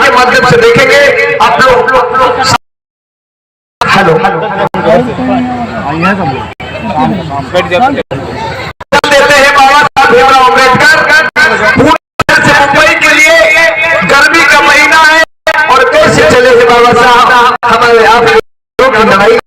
के माध्यम से देखेंगे आप लोग। हेलो देते हैं बाबा साहब भीमराव अम्बेडकर मुंबई के लिए। गर्मी का महीना है और कैसे चले थे बाबा साहब हमारे आप की लड़ाई।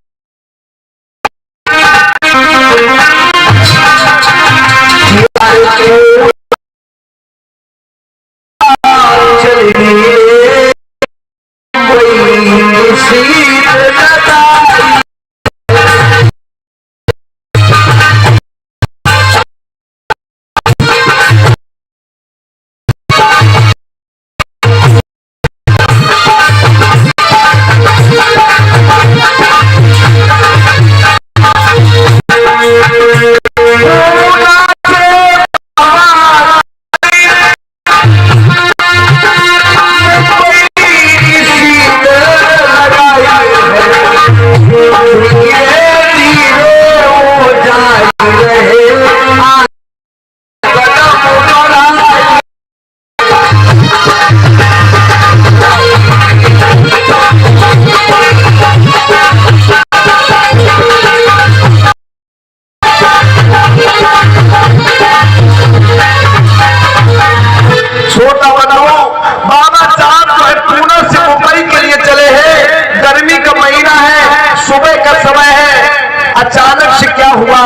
अचानक से क्या हुआ,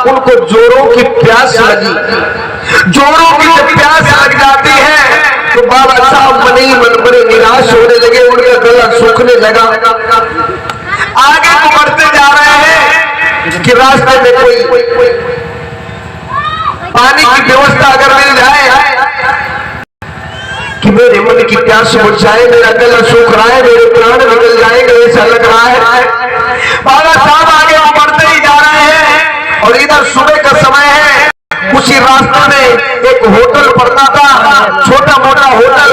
उनको जोरों की प्यास लगी। जोरों की जब प्यास लग जाती है तो बाबा साहब मन ही मन बड़े निराश होने लगे, उनका गला सूखने लगा। आगे तो बढ़ते जा रहे हैं कि रास्ते में कोई पानी की व्यवस्था अगर मिल जाए कि मेरे मन की प्यास बुझाए, मेरा गला सूख रहा है, मेरे प्राण निकल जाएंगे, ऐसा लग रहा है। बाबा साहब आगे बढ़ते ही जा रहे हैं और इधर सुबह का समय है। उसी रास्ते में एक होटल पड़ता था, छोटा मोटा होटल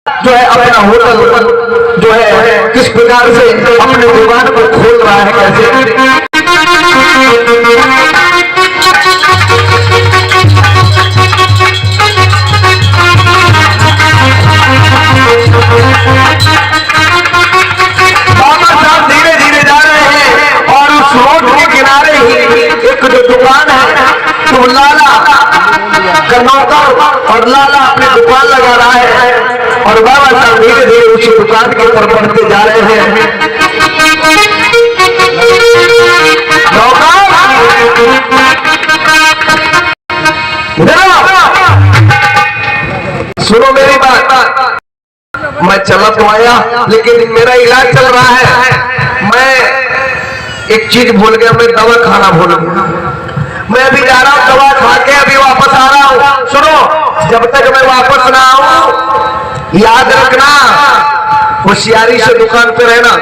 जो है अपना होटल जो है किस प्रकार से अपने दुकान को खोल रहा है, कैसे बाबा साहब धीरे धीरे जा रहे हैं और उस रोड के किनारे ही एक जो दुकान है तो लाला का नौकर और लाला अपनी दुकान लगा रहा है और बाबा साहब धीरे धीरे उसी दुकान की तरफ बढ़ते जा रहे हैं। सुनो मेरी बात, मैं चला तो आया लेकिन मेरा इलाज चल रहा है। मैं एक चीज भूल गया, मैं दवा खाना भूल गया। मैं अभी जा रहा हूँ दवा खा के अभी वापस आ रहा हूँ। सुनो, जब तक मैं वापस ना आऊं याद रखना, होशियारी से दुकान पे रहना।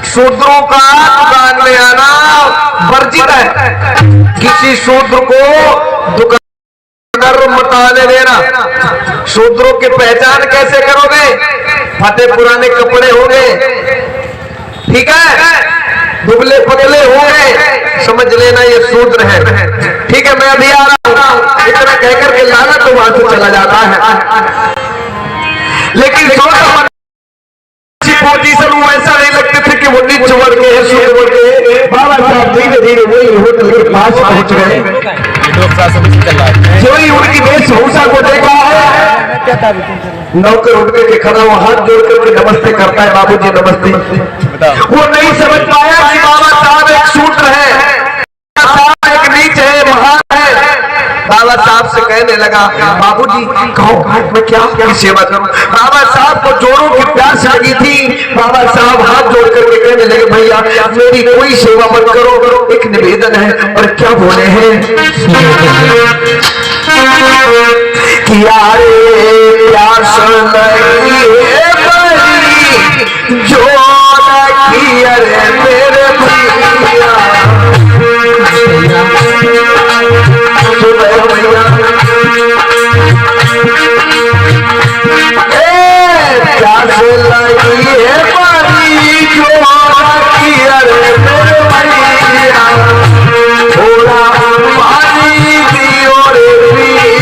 शूद्रों का दुकान में आना वर्जित है। किसी शूद्र को दुकान मत आने देना। शूद्रों की पहचान कैसे करोगे? फटे पुराने कपड़े होंगे, ठीक है, दुबले पतले होंगे, समझ लेना ये शूद्र है, ठीक है। मैं अभी आ रहा हूं, इतना कहकर के लाना तो वहां से चला जाता है। लेकिन पोजीशन ऐसा नहीं लगते थे कि वो नीचे बढ़ के शूद्र बढ़ के। बाबा साहब धीरे धीरे वही होटल के पास पहुंच गए। जो ही उनकी वेशभूषा को देखा है, नौकर उठ के खड़ा हुआ हाथ जोड़ करके नमस्ते करता है, बाबूजी नमस्ते। वो नहीं समझ पाया कि बाबा साहब एक शूद्र है, एक नीच है, महान है। बाबा साहब से कहने लगा, बाबूजी कहो मैं क्या सेवा करूं? बाबा साहब को जोरों की प्यास लगी थी। बाबा साहब हाथ जोड़ करके कहने लगे, भैया मेरी कोई सेवा मत करो, एक निवेदन है। और क्या बोले हैं कि यारे प्यास लगी है बड़ी, जो लगी अरे मेरे भैया प्यास लगी है बड़ी, जो लगी अरे मेरे भैया, थोड़ा पानी दियो रे पीला।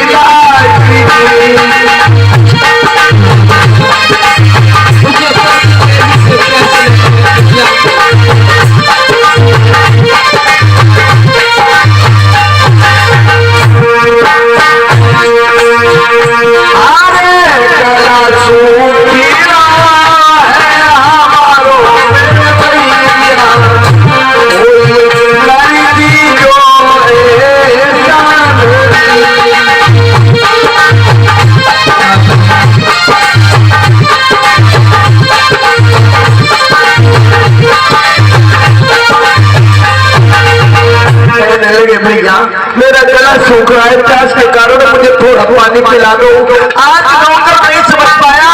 आज नौकर नहीं समझ पाया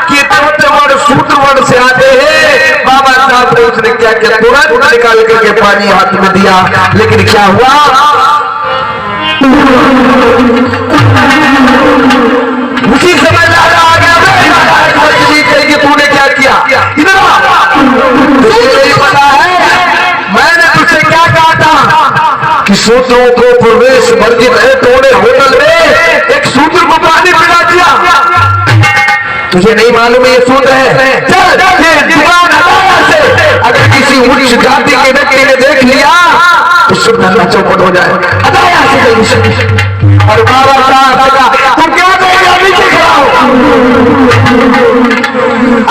कि वर्ण सूत्र वर्ण से आते हैं। बाबा साहब ने उसने क्या किया, तुरंत निकाल करके पानी हाथ में दिया। लेकिन क्या हुआ, उसी समय लाला आ गया, तूने क्या किया, तुझे नहीं पता है मैंने तुझसे क्या कहा था कि सूत्रों को प्रवेश वर्जित है। तूने होटल में एक सूत्र को पानी पिला दिया, तुझे नहीं मालूम ये सूत्र है। चल दुकान से अगर किसी उच्च जाति के व्यक्ति ने देख लिया तो शुद्ध चौपट हो जाए। और बाबा साहब का तुम क्या करेगा, नीचे खड़ा हो।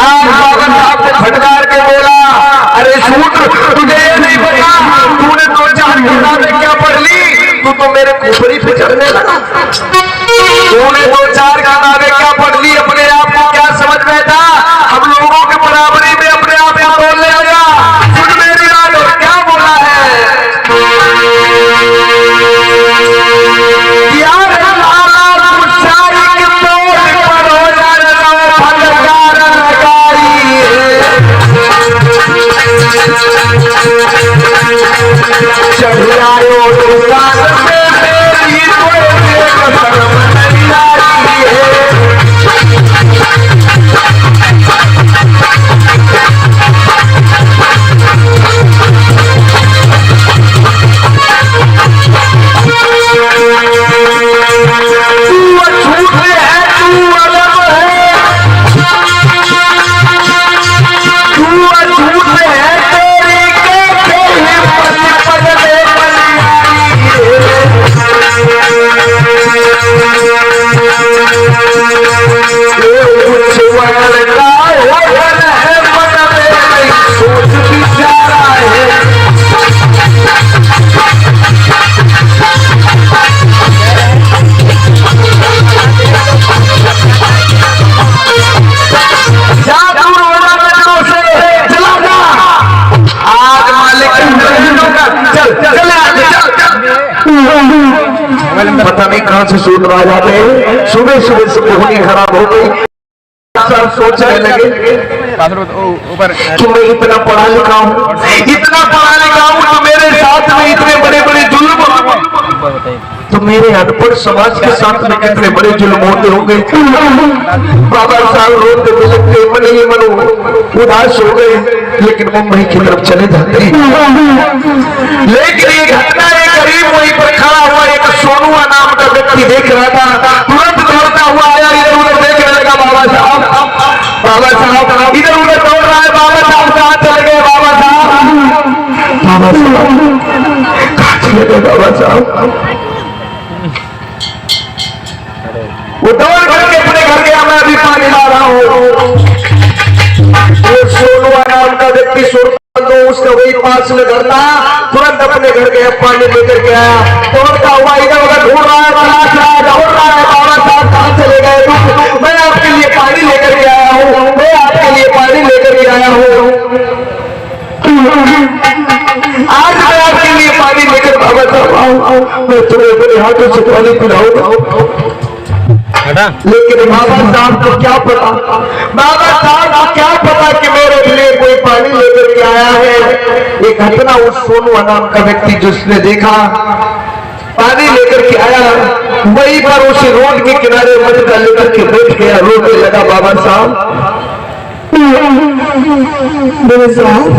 आज बाबा साहब ने फटकार के बोला, अरे सूत्र तुझे ये नहीं पता, तूने 2-4 किताबें क्या पढ़ ली, तू तो मेरे ऊपरी पे चढ़ने लगा। तूने 2-4 किताबें क्या पढ़ ली, अपने आप को क्या समझ बैठा, हम लोगों के बराबरी में अपने आप को बोलने लगा। सुन मेरी बात, और क्या बोला है, चढ़ियाओ दुकान में मेरी कोई कसम नहीं आई है। तू अछूत है, तू अलग है, तू अछूत है, तेरी कैसे हिम्मत पगले बनी उच्च वर्ण का वर्ण है, मन में नहीं सोच विचारा है। पता नहीं कहां से सूत्र आ जाते हैं। सुबह सुबह से कोहनी खराब हो गई, सब सोचने लगे कि मैं इतना पढ़ा लिखा हूँ, तो मेरे साथ में इतने बड़े बड़े जुल्म, तो मेरे अनपढ़ समाज के साथ में कितने बड़े जुल्म होते होंगे। बाबा साहब रोते बिलखते मन ही मन उदास हो गए, लेकिन मुंबई की तरफ चले जाते हैं। लेकिन ये घटना एक गरीब वहीं पर खड़ा हुआ एक सोनुआ नाम का व्यक्ति देख रहा था, तुरंत दौड़ता हुआ आया, इधर उधर देखने लगा। बाबा साहब इधर उधर दौड़ रहा है, बाबा साहब कहाँ चले गए, बाबा साहब कहाँ चले गए, बाबा साहब। वो दौड़ करके अपने घर गया, मैं अभी पानी ला रहा हूँ। वो सोनुआ नाम का व्यक्ति तो उसका वही पास में घर था, तुरंत अपने घर गया, पानी लेकर के आया, दौड़ता हुआ इधर उधर ढूंढ रहा है, तलाश रहा है, दौड़ रहा है। बाबा साहब कहाँ चले गए, मैं आपके लिए पानी लेकर के आया हूँ, मैं आपके लिए पानी लेकर के आया हूँ, आज मैं आपके लिए पानी लेकर बाबा साहब आऊँ, मैं तुम्हें अपने हाथों से पानी पिलाऊंगा। लेकिन बाबा साहब को क्या पता, बाबा साहब को क्या पता कि मेरे लिए कोई पानी लेकर के आया है। ये घटना उस सोनुआ नाम का व्यक्ति जिसने देखा पानी लेकर के आया, वहीं पर उस रोड के किनारे मटका लेकर के बैठ गया, रोने लगा। बाबा साहब मेरे साहब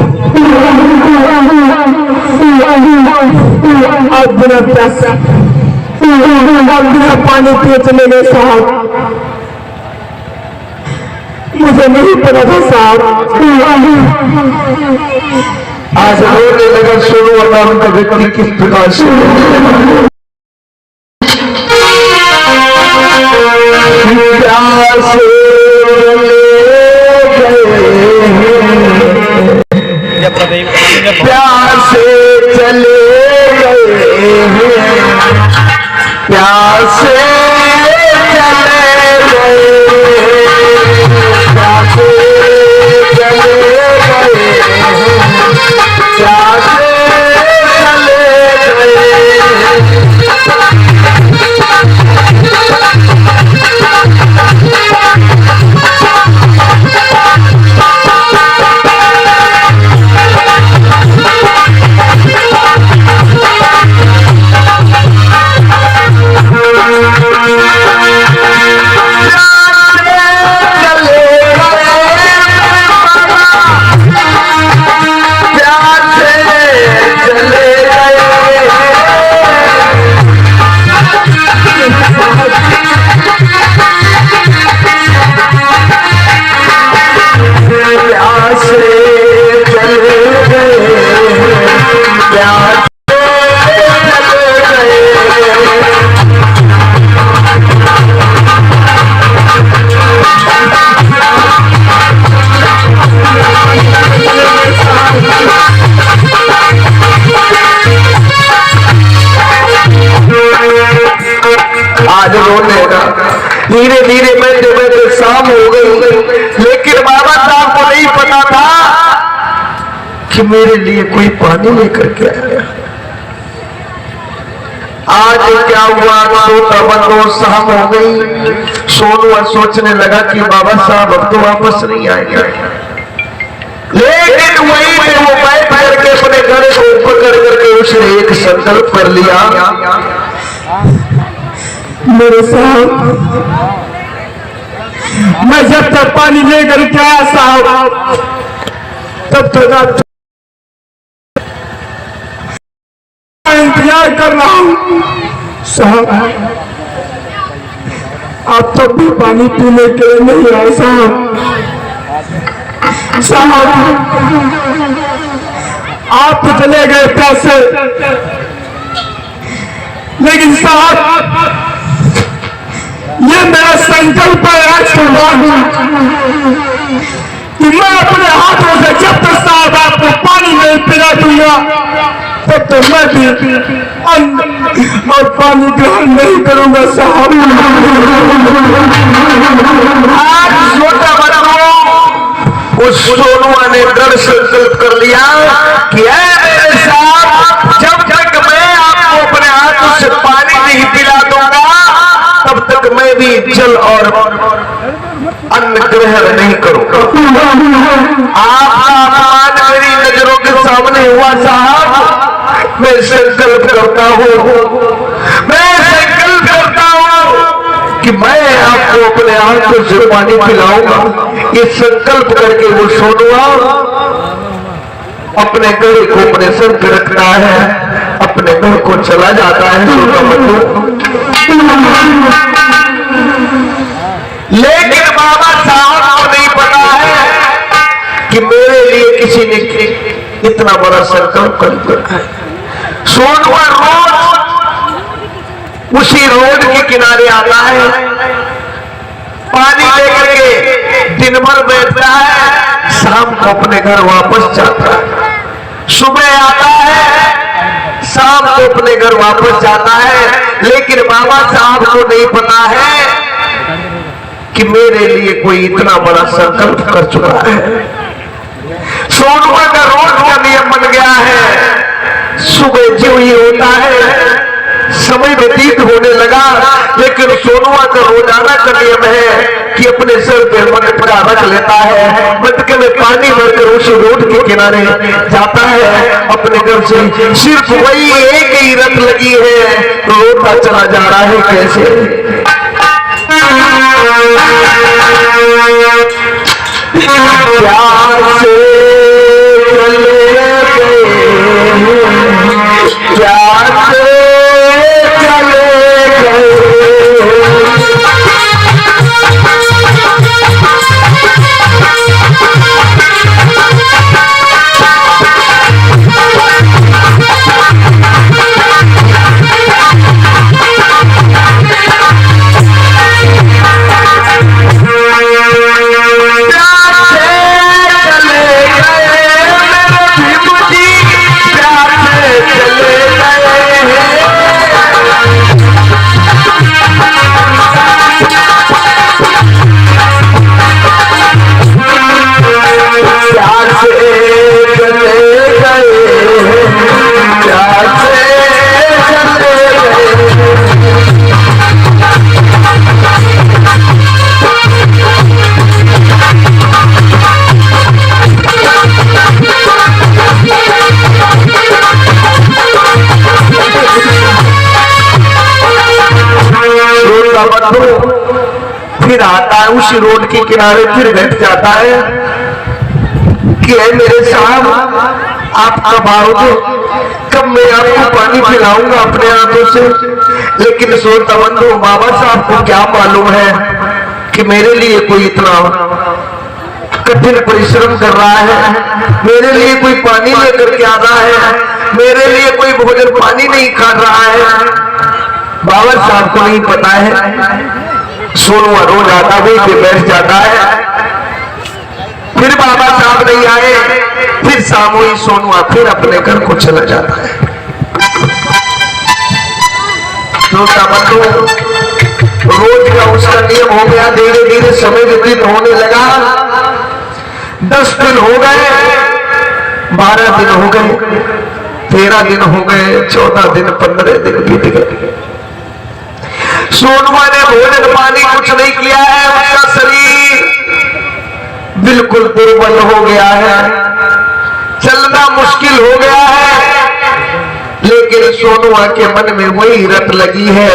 आप बिना प्यासा बिना पानी पिए चले गए साहब, मुझे नहीं पता था साहब। आज रोने लगा सोनुआ नाम का व्यक्ति किस प्रकार से प्यार से चले गए हैं, प्यार से चले गए, प्यार से चले गए, प्यार से चले गए। धीरे बैठे बैठे शाम हो गई, लेकिन बाबा साहब को नहीं पता था कि मेरे लिए कोई पानी लेकर के आया। आज क्या हुआ, सोता बंदो शाम हो गई। सोनू सोचने लगा कि बाबा साहब अब तो वापस नहीं आएंगे, लेकिन वही में वो बैठ करके अपने घर को पकड़ करके उसने एक संकल्प कर लिया, मेरे साहब मैं जब तक पानी लेकर के आया साहब तब तक इंतजार कर रहा हूं साहब। आप तब भी पानी पीने के लिए नहीं आए साहब। साहब आप तो चले गए पैसे, लेकिन साहब ये मेरा संकल्प है आज के बाद कि मैं अपने हाथों से जब तक साहब आपको पानी नहीं पिला दूंगा तब तक मैं भी अन्न और पानी ग्रहण नहीं करूंगा साहब। आज छोटा बड़ा उस सोनुआ ने दृढ़ संकल्प कर लिया कि मेरे साहब जब तक मैं आपको अपने हाथों से पानी नहीं पिला दूंगा तब तक मैं भी जल और अन्न ग्रहण नहीं करूंगा। आपका अपमान मेरी नजरों के सामने हुआ साहब। मैं संकल्प करता हूँ, मैं संकल्प करता हूँ कि मैं आपको अपने हाथों से पानी पिलाऊंगा। ये संकल्प करके वो सोनुआ अपने घर को अपने सर पे रखता है, अपने घर को चला जाता है सोना बंधु। लेकिन बाबा साहब को नहीं पता है कि मेरे लिए किसी ने इतना बड़ा संकल्प कर रखा है। सोनुआ रोज उसी रोड के किनारे आता है, पानी लेकर के दिन भर बैठता है, शाम को अपने घर वापस जाता है। सुबह आता है, शाम को अपने घर वापस जाता है। लेकिन बाबा साहब को नहीं पता है कि मेरे लिए कोई इतना बड़ा संकल्प कर चुका है। सोनुआ का रोज का नियम बन गया है, सुबह जो ही होता है समय व्यतीत होने लगा, लेकिन सोनुआ का रोजाना का नियम है कि अपने सर पे मटका रख लेता है, मटके में पानी भरकर उस रोड के किनारे जाता है अपने घर से। सिर्फ वही एक ही रत लगी है, रोता चला जा रहा है कैसे। प्यार से चले गए, प्यार से चले गए, फिर आता है उसी रोड के किनारे, फिर बैठ जाता है कि मेरे साहब आप कब आओगे, कब मैं आपको पानी पिलाऊंगा अपने हाथों से। लेकिन सोता बंधु बाबा साहब को क्या मालूम है कि मेरे लिए कोई इतना कठिन परिश्रम कर रहा है, मेरे लिए कोई पानी लेकर के आ रहा है, मेरे लिए कोई भोजन पानी नहीं खा रहा है। बाबा साहब को नहीं पता है। सोनुआ रोज आता हुई फिर बैठ जाता है, फिर बाबा साहब नहीं आए, फिर शाम हुई सोनुआ फिर अपने घर को चला जाता है। रोज का उसका नियम हो गया। धीरे धीरे समय व्यतीत होने लगा। 10 दिन हो गए, 12 दिन हो गए, 13 दिन हो गए, 14 दिन, 15 दिन बीत गए। सोनुआ ने भोजन पानी कुछ नहीं किया है। उसका शरीर बिल्कुल दुर्बल हो गया है, चलना मुश्किल हो गया है। लेकिन सोनुआ के मन में वही रट लगी है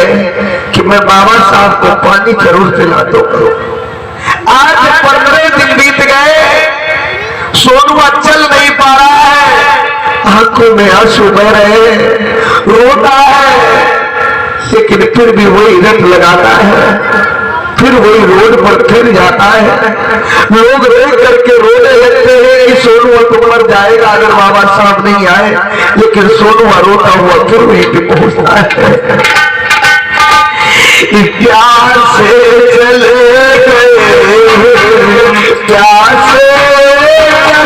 कि मैं बाबा साहब को पानी जरूर पिला दो। आज 15 दिन बीत गए, सोनुआ चल नहीं पा रहा है, आंखों में आंसू बह रहे, रोता है, लेकिन फिर भी वही रट लगाता है, फिर वही रोड पर फिर जाता है। लोग देख करके रोने लगते हैं कि सोनुआ तो मर जाएगा अगर बाबा साहब नहीं आए, लेकिन सोनुआ रोता हुआ फिर वहीं पे पहुंचता है। प्यार से चले गए, प्यार से चले गए।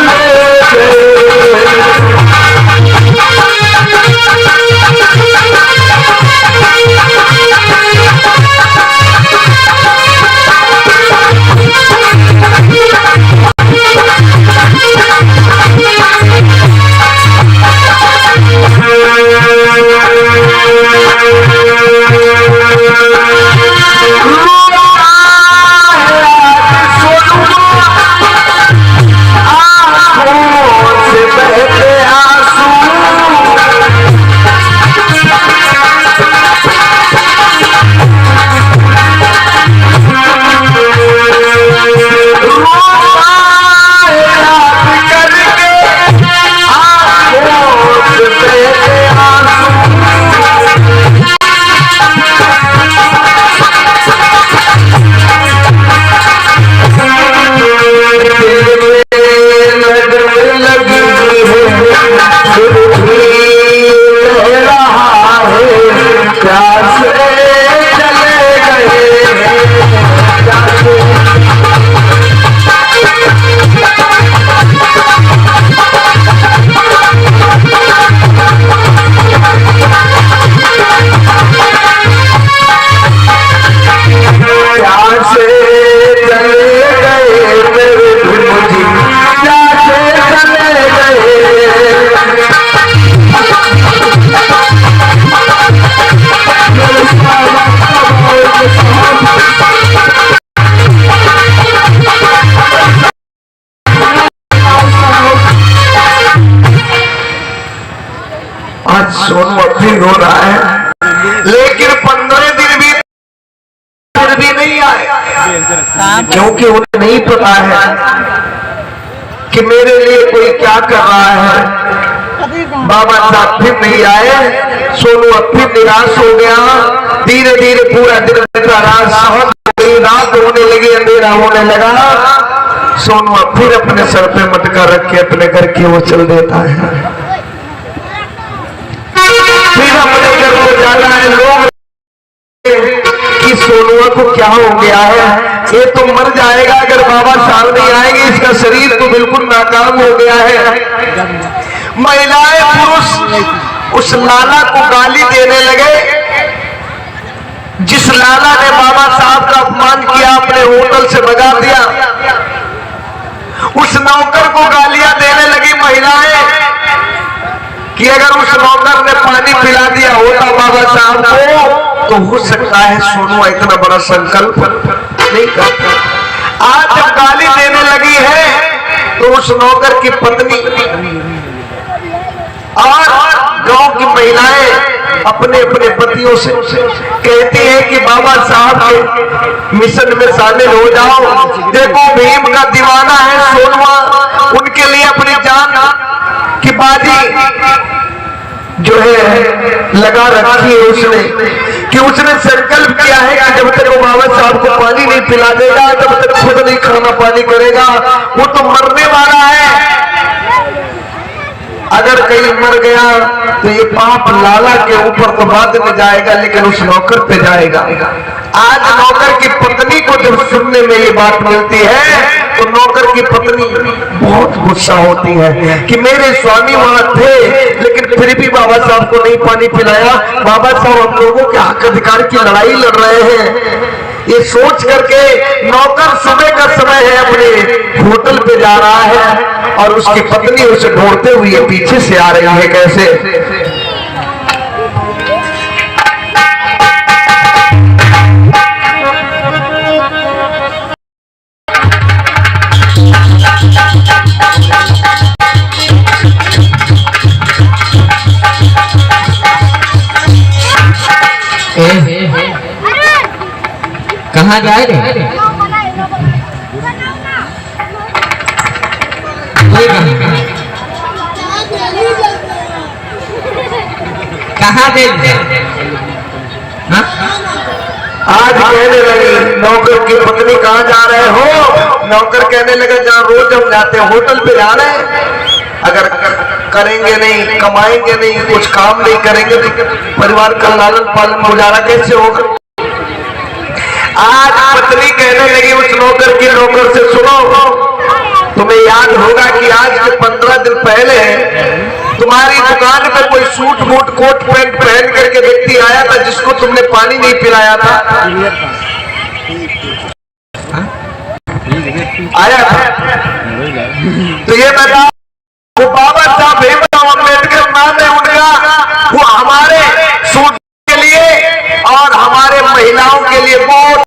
सोनू अब भी रो रहा है, लेकिन 15 दिन भी फिर भी नहीं आए, क्योंकि उन्हें नहीं पता है कि मेरे लिए कोई क्या कर रहा है। बाबा साहब फिर नहीं आए। सोनू अब फिर निराश हो गया। धीरे धीरे पूरा दिन रात सहन, रात होने लगी, अंधेरा होने लगा। सोनू अब फिर अपने सर पे मटका रख के अपने घर की ओर चल देता है। फिर अपने घर को जाना है। लोग कि सोनुआ को क्या हो गया है, ये तो मर जाएगा अगर बाबा साहब नहीं आएंगे, इसका शरीर तो बिल्कुल नाकाम हो गया है। महिलाएं पुरुष उस लाला को गाली देने लगे। जिस लाला ने बाबा साहब का अपमान किया, अपने होटल से भगा दिया, उस नौकर को गालियां देने लगी महिलाएं कि अगर उस नौकर ने पानी पिला दिया होता बाबा साहब को तो हो सकता है सोनुआ इतना बड़ा संकल्प नहीं करता। आज जब गाली देने लगी है तो उस नौकर की पत्नी और गांव की महिलाएं अपने अपने पतियों से कहती हैं कि बाबा साहब के मिशन में शामिल हो जाओ। देखो भीम का दीवाना है सोनुआ, उनके लिए अपनी जान की बाजी जो है लगा रखी है उसने, कि उसने संकल्प किया है कि जब तक वो बाबा साहब को पानी नहीं पिला देगा, तब तक खुद नहीं खाना पानी करेगा। वो तो मरने वाला है, अगर कहीं मर गया तो ये पाप लाला के ऊपर तो बाद में जाएगा, लेकिन उस नौकर पे जाएगा। आज नौकर की पत्नी को जब सुनने में ये बात मिलती है तो नौकर की पत्नी बहुत गुस्सा होती है कि मेरे स्वामी वहां थे लेकिन फिर भी बाबा साहब को नहीं पानी पिलाया। बाबा साहब हम लोगों के हक अधिकार की लड़ाई लड़ रहे हैं, ये सोच करके नौकर सुबह का समय है, अपने होटल पे जा रहा है और उसकी पत्नी उसे ढूंढते हुए पीछे से आ रही है। कैसे? कहाँ जाए रे? कहाँ दे? आज कहने लगी नौकर की पत्नी कहाँ जा रहे हो? नौकर कहने लगा जहाँ रोज हम जाते हैं होटल पे जा रहे हैं। अगर करेंगे नहीं, कमाएंगे नहीं, कुछ काम नहीं करेंगे तो परिवार का लालन पालन गुजारा कैसे होगा? आज पत्नी कहने लगी उस नौकर की नौकर से, सुनो, तुम्हें याद होगा कि आज से 15 दिन पहले तुम्हारी दुकान पर कोई सूट बूट कोट पैंट पहन करके व्यक्ति आया था जिसको तुमने पानी नहीं पिलाया था। आया था? तो ये बता, वो बाबा साहब भीमराव अम्बेडकर नाम है उनका, वो हमारे सूट के लिए और हमारे महिलाओं के लिए बहुत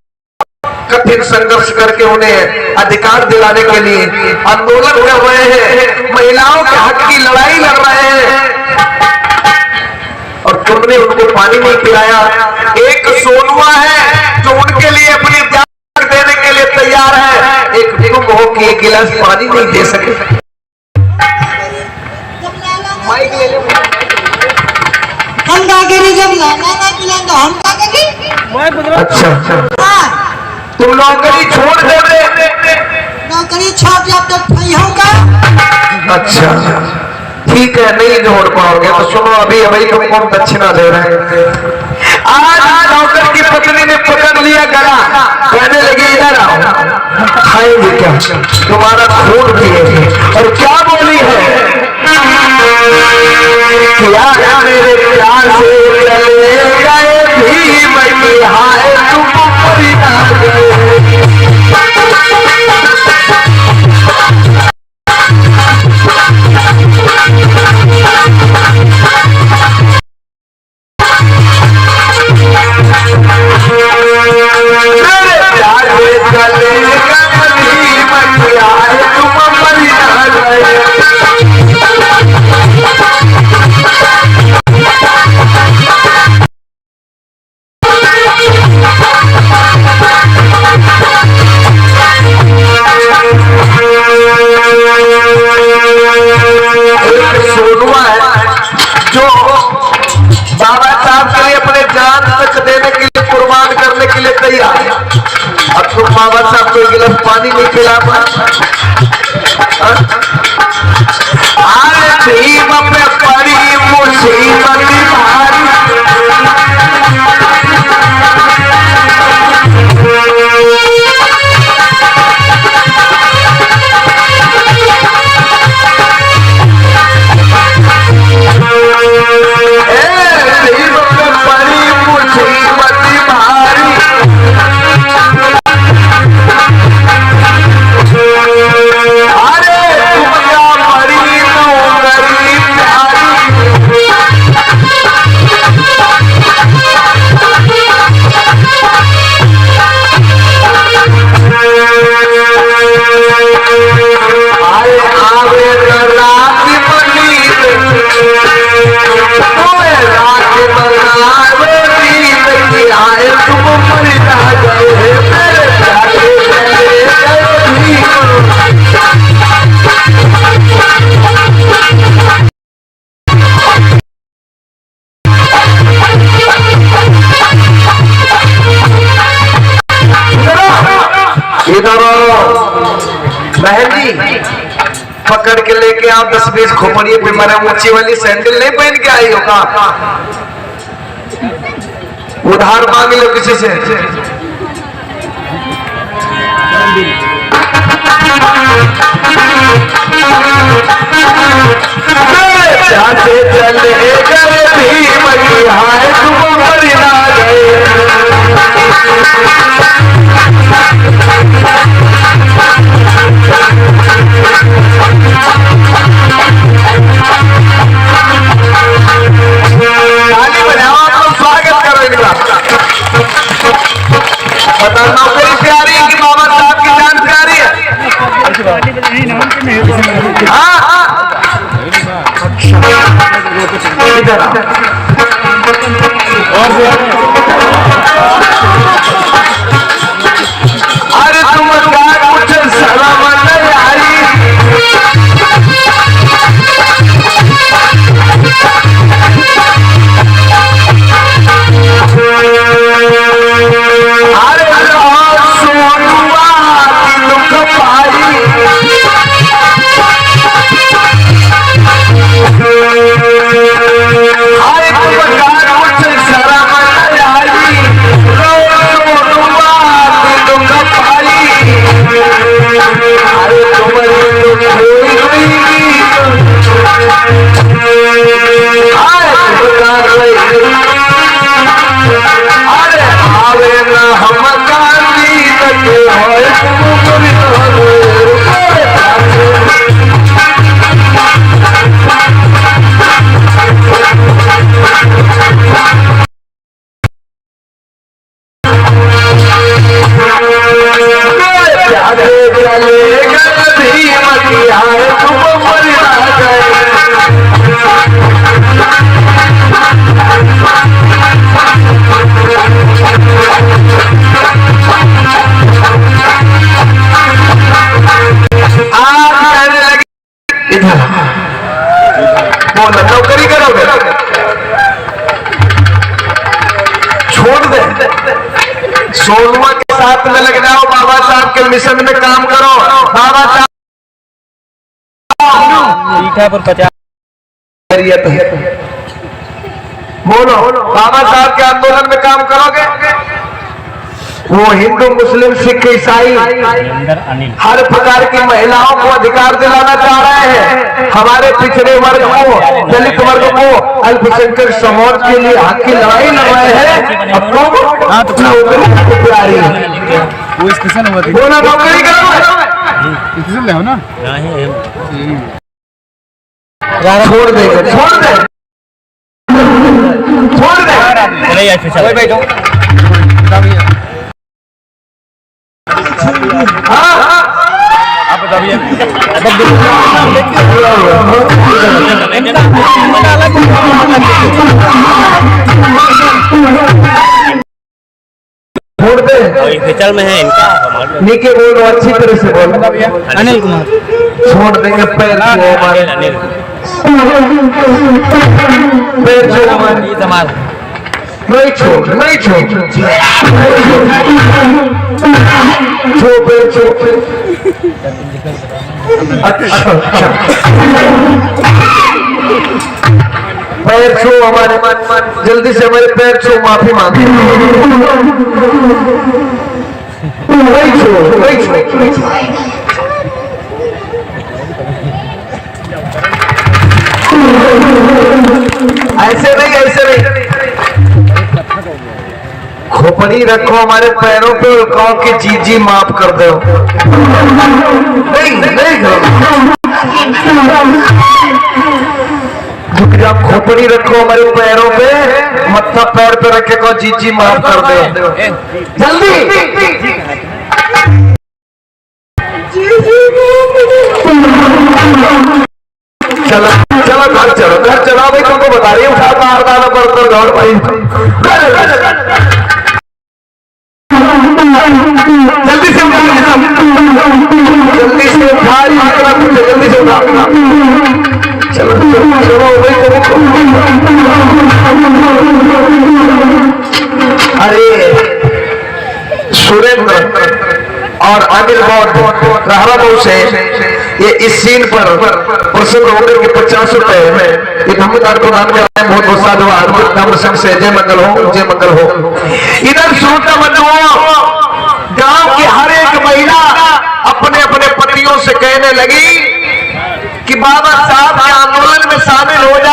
कठिन संघर्ष करके उन्हें अधिकार दिलाने के लिए आंदोलन कर रहे हैं, महिलाओं के हक की लड़ाई लड़ रहे हैं, और तुमने उनको पानी नहीं पिलाया। एक सोनुआ है जो उनके लिए अपनी जान देने के लिए तैयार है, एक तुम हो कि एक गिलास पानी नहीं दे सके। माइक ले लो। हम कागरी जब लाना ना पिलाएंगे हम कागरी। अच्छा, तुम नौकरी छोड़ दे? नौकरी छोड़ जब तक भैया का। अच्छा ठीक है, नहीं जोड़ पाओगे तो सुनो, अभी अभी तुमको हम दक्षिणा दे रहे हैं। आज नौकर की पत्नी ने पकड़ लिया गला, कहने लगी इधर आओ, खाएंगे क्या? तुम्हारा खून पिएंगे। और क्या बोली है? क्या मेरे प्यार से चले गए भीम की हाय तुम मरी ना गए। बाबा साहब को गिलास पानी नहीं पिला पाए। भीम पे पड़ी मुसीबत भारी, भीम पे पड़ी मुसीबत भारी, बहन जी पकड़ के लेके आप 10-20 खोपड़िए पे मरे ऊंची वाली सैंडल नहीं पहन के आई होगा, उधार मांग लो किसी से। जाते चले गए भीम की हाय तुम मर ना गए। ताली बजाओ, आप लोग स्वागत करो इनका। बता नौकरी प्यारी है कि बाबा साहब की जान प्यारी है? हाँ इधर आओ। अरे तुम क्या कुछ शर्म नहीं आई? अरे सोनुआ की दुख पाई, अरे तुम क्या कुछ शर्म नहीं आई? सोनुआ की दुख पाई, अरे तुम्हारी अरे आवे ना हम गांधी तक होए नौकरी करोगे? छोड़ दे, सोनुआ के साथ में लग जाओ, बाबा साहब के मिशन में काम करो। बाबा साहब बोलो, बाबा साहब के आंदोलन में काम करोगे? वो हिंदू मुस्लिम सिख ईसाई हर प्रकार की महिलाओं को अधिकार दिलाना चाह रहे हैं। हमारे पिछड़े वर्ग को, दलित वर्ग को, अल्पसंख्यक समाज के लिए हक की लड़ाई लड़ रहे हैं। अब नौकरी प्यारी है, बोला नौकरी करो ना, छोड़ देंगे, छोड़ दे, छोड़ दे। आप बताइए, छोड़ दे, हिमाचल में है इनका। नीचे बोलो, अच्छी तरह से बोलो। अनिल कुमार छोड़ देंगे पैर को हमारे, पैर छो हमारे, नहीं छोड़, नहीं छोड़, छो पैर छो। अच्छा पैर छो हमारे, जल्दी से हमारे पैर छो, माफी मांगे। नहीं छो, नहीं छो, ऐसे नहीं, ऐसे नहीं। खोपड़ी रखो हमारे पैरों पे, कहो कि जी जी माफ कर दो। नहीं नहीं आप खोपड़ी रखो हमारे पैरों पे, मत्था पैर पे रखे, कहो जी जी माफ कर दो जल्दी। चलो चलो घर चलो, घर चलो भाई, तुमको बता रही हूँ, उठा मार डालो कर दौड़ भाई, जल्दी से उठा, जल्दी से उठा, जल्दी से उठा। चलो चलो भाई, अरे सुरेंद्र और अनिल बहुत रहरा से ये इस सीन पर प्रसन्न होकर के 50 रुपए में एक हमदार प्रदान कर रहे हैं। बहुत बहुत साधुवाद, नम्र संग से जय मंगल हो, जय मंगल हो। इधर श्रोता बंधुओं, गांव की हर एक महिला अपने अपने पतियों से कहने लगी कि बाबा साहब के आंदोलन में शामिल हो जाए।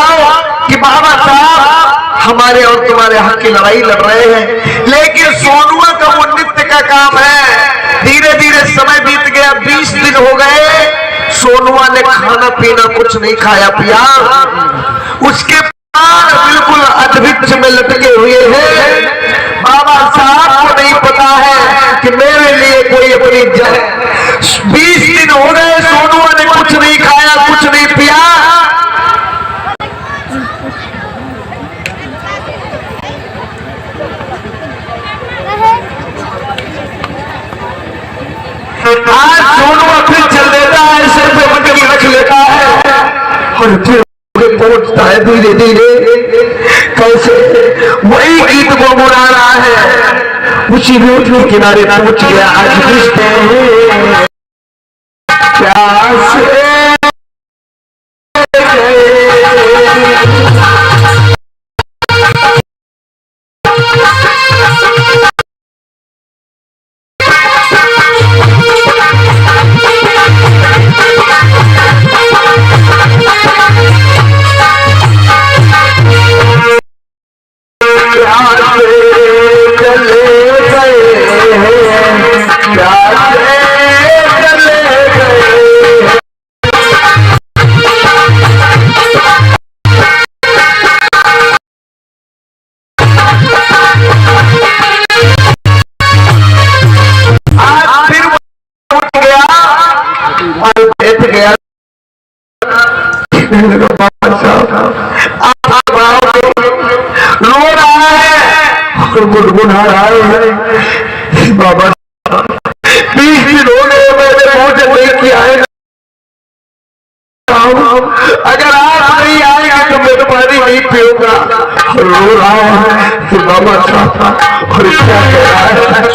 हमारे और तुम्हारे हक की लड़ाई लड़ रहे हैं, लेकिन सोनुआ का वो नित्य का काम है। धीरे धीरे समय बीत गया, 20 दिन हो गए, सोनुआ ने खाना पीना कुछ नहीं खाया पिया। उसके प्राण बिल्कुल अधविच में लटके हुए हैं। बाबा साहब को नहीं पता है कि मेरे लिए कोई अपनी 20 दिन हो गए, सोनुआ ने कुछ नहीं खाया, कुछ नहीं पिया। आज सोनुआ फिर चल देता है, सिर पे मटकी रख लेता है और फिर पहुंचता है धीरे धीरे। कैसे वही गीत गुनगुना रहा है, उसी रोड के किनारे पहुंच गया। आज प्यासे रो रहा है और गुनगुना रहा है। बाबा 20 दिन हो गए, मेरे पहुंचे नहीं किया है। अगर आप नहीं आएंगे तो मैं पानी नहीं पीऊंगा। रो रहा है तो बाबा साहब और क्या कह रहा है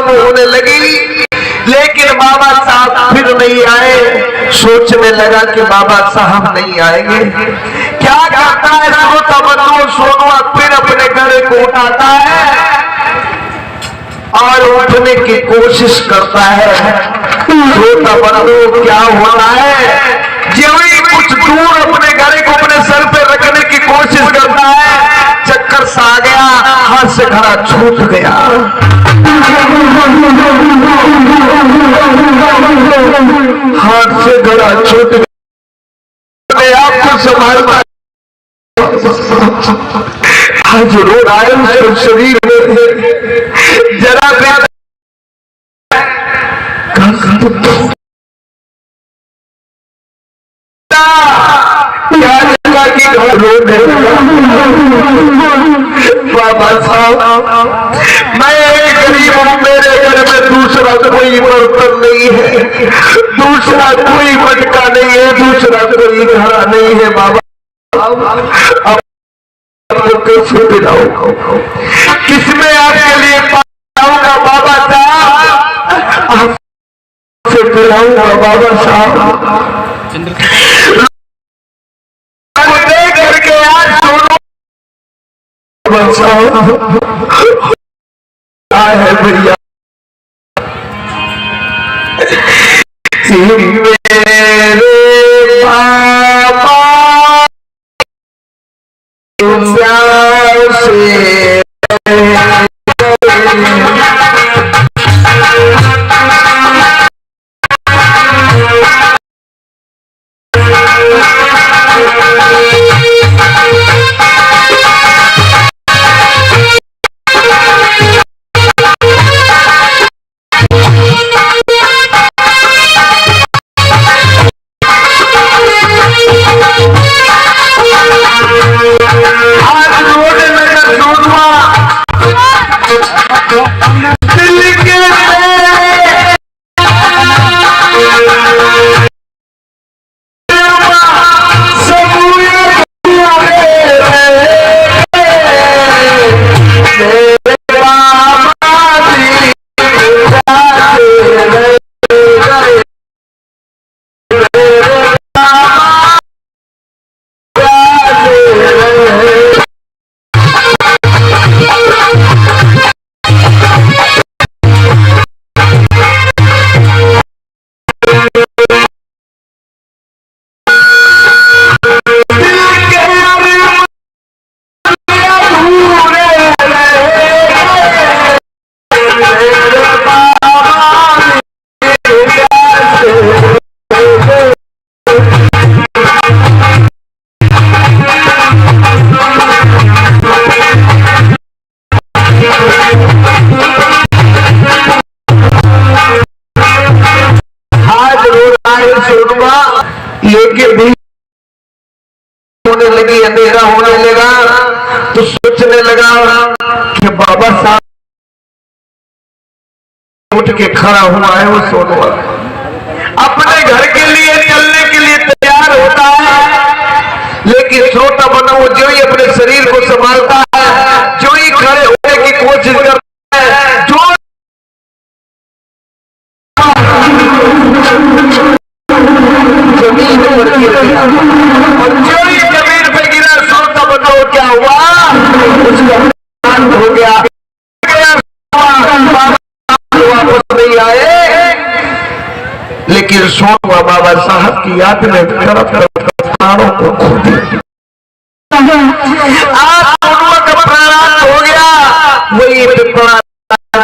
होने लगी, लेकिन बाबा साहब फिर नहीं आए। सोचने लगा कि बाबा साहब नहीं आएंगे, क्या करता है श्रोता बंधु, सोनुआ फिर अपने घर को उठाता है और उठने की कोशिश करता है। श्रोता बंधु क्या होता है, जो ही कुछ दूर अपने घड़े को अपने सर पे रखने की कोशिश करता है, चक्कर सा आ गया, हाथ से घड़ा छूट गया। हाथ से घड़ा छूट गया, आपको संभालना। आज रो रहा है उसके शरीर में जरा भी बाबा साहब, मैं एक गरीब हूं, मेरे घर में दूसरा कोई बर्तन नहीं है, दूसरा कोई मटका नहीं है, दूसरा कोई घड़ा नहीं है। बाबा आपको कैसे पिलाऊं, किसमें आपके लिए पाऊंगा? बाबा साहब आपसे पिलाऊंगा। बाबा साहब देख करके आज है भैया, मेरे बाबा से लेके भी होने लगी, अंधेरा होने लगा, तो सोचने लगा कि बाबा साहब उठ के खड़ा हुआ है। वो सोनवा अपने घर के लिए चलने के लिए तैयार होता है, लेकिन श्रोता बना वो जो ही अपने शरीर को संभालता है, जो ही खड़े होने की कोशिश करता है, जो जमीन पर गिर गया, और जो ही जमीन पे गिरा, श्रोता बना वो क्या हुआ, उसका हो गया। वापस नहीं आए, लेकिन सोनवा बाबा साहब की याद में तरफ तरफ प्राणों को खो दिया। आज सोनवा का प्राण हो गया। वही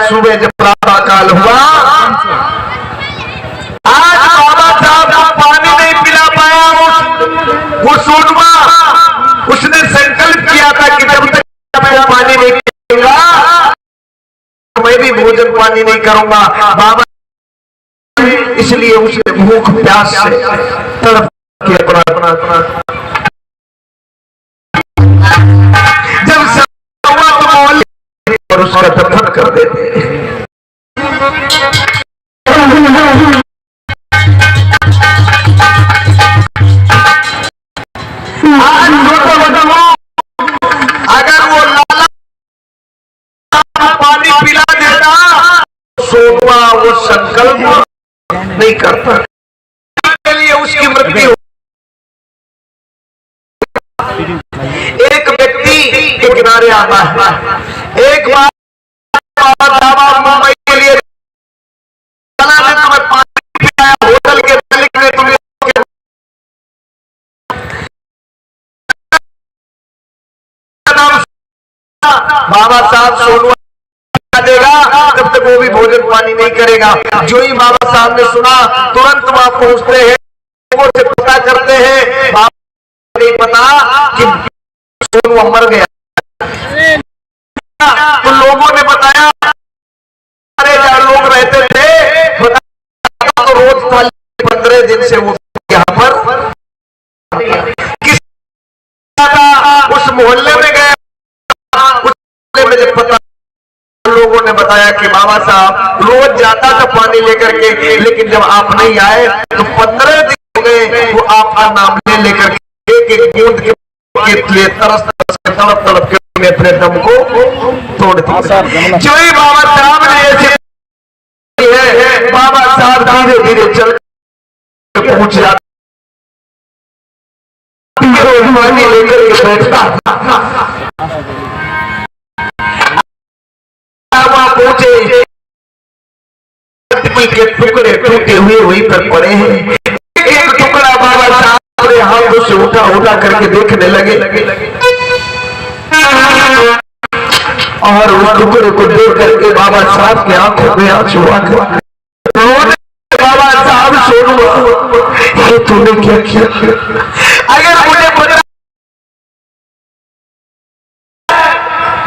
सुबह जब प्रातः काल हुआ, आज बाबा साहब को पानी नहीं पिला पाया। वो सोनवा उसने संकल्प किया था कि जब तक मैं पानी नहीं पीऊंगा मैं भी भोजन पानी नहीं करूंगा। बाबा इसलिए उसने भूख प्यास से तड़प के अपना जब और उसका दफन कर देते। आज अगर वो लाला पानी पिला देता, सोनवा वो संकल्प नहीं करता के लिए उसकी मृत्यु। एक व्यक्ति के किनारे आता है, एक बार मुंबई के लिए तुम्हें पानी पिलाया, होटल के मालिक ने तुम्हें बाबा साहब सोनुआ देगा तब तक वो भी भोजन पानी नहीं करेगा। जो ही बाबा साहब ने सुना तुरंत वहां पहुंचते हैं, लोगों से पता करते हैं। बाबा नहीं पता कि सोनुआ मर गया। तो लोगों ने बताया, अरे जहां लोग रहते थे तो रोज 15 दिन से वो यहाँ पर किस उस मोहल्ले में गए। उस मोहल्ले में जब पता, लोगों ने बताया कि बाबा साहब रोज जाता था पानी लेकर के, लेकिन जब आप नहीं आए तो 15 दिन हो गए वो आपका नाम लेकर के एक बूंद के लिए तरस तड़प तड़प के अपने दम को तोड़ दिया। जो ही बाबा साहब ने ऐसे है, बाबा साहब धीरे धीरे चल पहुंच जाते, पानी लेकर के बैठता, वहां पहुंचे के टुकड़े टूटे हुए वहीं पर पड़े हैं। एक टुकड़ा बाबा साहब ने हाथों से उठा उठा करके देखने लगे और उस टुकड़े को देख करके बाबा साहब की आंखों में आंसू आ गए। बाबा साहब सोनुआ, ये तूने क्या किया? अगर मुझे पता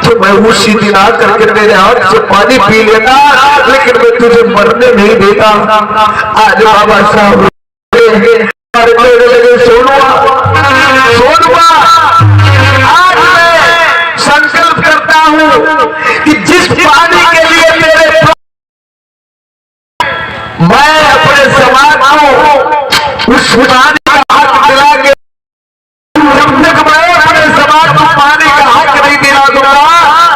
तो मैं उसी दिन आकर के तेरे हाथ से पानी पी लेता, लेकिन मैं तुझे मरने नहीं देता। आज बाबा साहब लगे सोनुआ, सोनुआ, आज मैं संकल्प करता हूं कि जिस पानी के लिए तेरे मैं अपने समाज को उस पानी का हक दिला के, जब तक मैं अपने समाज को पानी का हक नहीं दिला दूंगा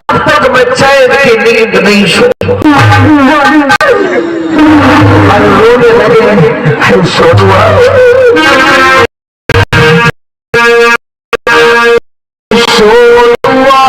तब तक मैं चैन की नींद नहीं सोऊंगा। रोने लगे सोनुआ, सोनुआ